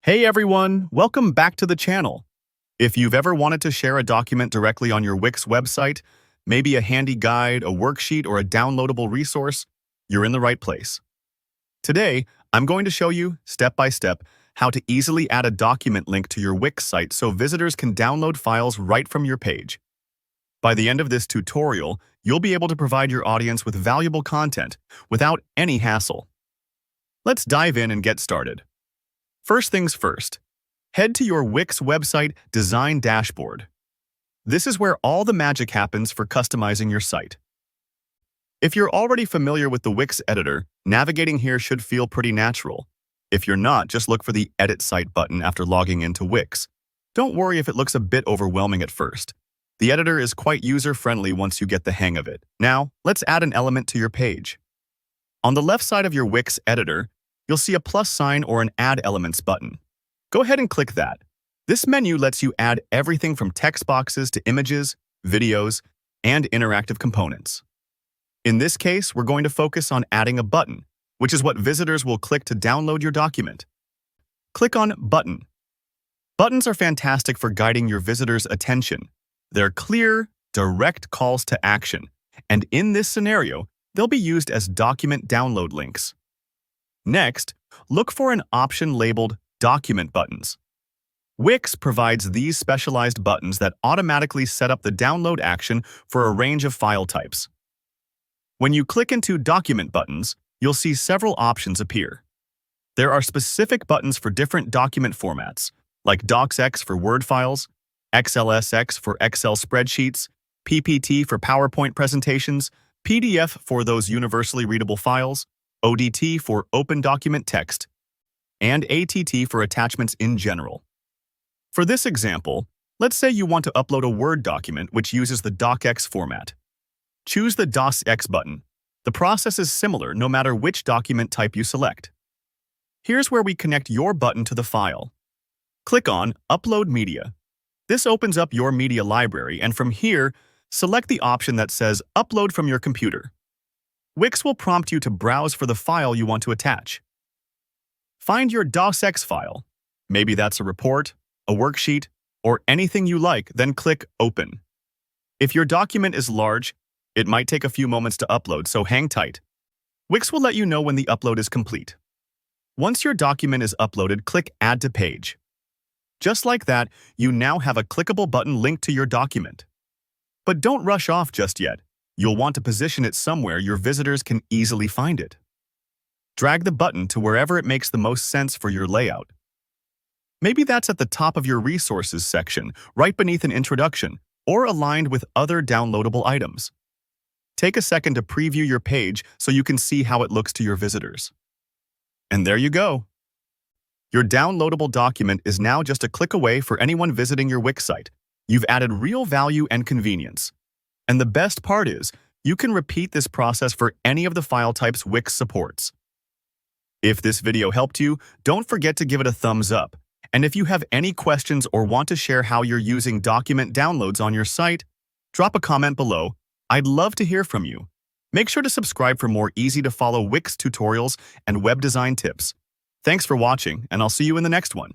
Hey everyone, welcome back to the channel. If you've ever wanted to share a document directly on your Wix website, maybe a handy guide, a worksheet, or a downloadable resource, you're in the right place. Today, I'm going to show you, step by step, how to easily add a document link to your Wix site so visitors can download files right from your page. By the end of this tutorial, you'll be able to provide your audience with valuable content without any hassle. Let's dive in and get started. First things first, head to your Wix website design dashboard. This is where all the magic happens for customizing your site. If you're already familiar with the Wix editor, navigating here should feel pretty natural. If you're not, just look for the Edit Site button after logging into Wix. Don't worry if it looks a bit overwhelming at first. The editor is quite user-friendly once you get the hang of it. Now, let's add an element to your page. On the left side of your Wix editor, you'll see a plus sign or an Add Elements button. Go ahead and click that. This menu lets you add everything from text boxes to images, videos, and interactive components. In this case, we're going to focus on adding a button, which is what visitors will click to download your document. Click on Button. Buttons are fantastic for guiding your visitors' attention. They're clear, direct calls to action, and in this scenario, they'll be used as document download links. Next, look for an option labeled Document Buttons. Wix provides these specialized buttons that automatically set up the download action for a range of file types. When you click into Document Buttons, you'll see several options appear. There are specific buttons for different document formats, like DocX for Word files, XLSX for Excel spreadsheets, PPT for PowerPoint presentations, PDF for those universally readable files, ODT for open document text, and ATT for attachments in general. For this example, let's say you want to upload a Word document which uses the DocX format. Choose the DocX button. The process is similar no matter which document type you select. Here's where we connect your button to the file. Click on Upload Media. This opens up your media library, and from here, select the option that says Upload from your computer. Wix will prompt you to browse for the file you want to attach. Find your DocX file. Maybe that's a report, a worksheet, or anything you like, then click Open. If your document is large, it might take a few moments to upload, so hang tight. Wix will let you know when the upload is complete. Once your document is uploaded, click Add to Page. Just like that, you now have a clickable button linked to your document. But don't rush off just yet. You'll want to position it somewhere your visitors can easily find it. Drag the button to wherever it makes the most sense for your layout. Maybe that's at the top of your resources section, right beneath an introduction, or aligned with other downloadable items. Take a second to preview your page so you can see how it looks to your visitors. And there you go. Your downloadable document is now just a click away for anyone visiting your Wix site. You've added real value and convenience. And the best part is, you can repeat this process for any of the file types Wix supports. If this video helped you, don't forget to give it a thumbs up. And if you have any questions or want to share how you're using document downloads on your site, drop a comment below. I'd love to hear from you. Make sure to subscribe for more easy-to-follow Wix tutorials and web design tips. Thanks for watching, and I'll see you in the next one.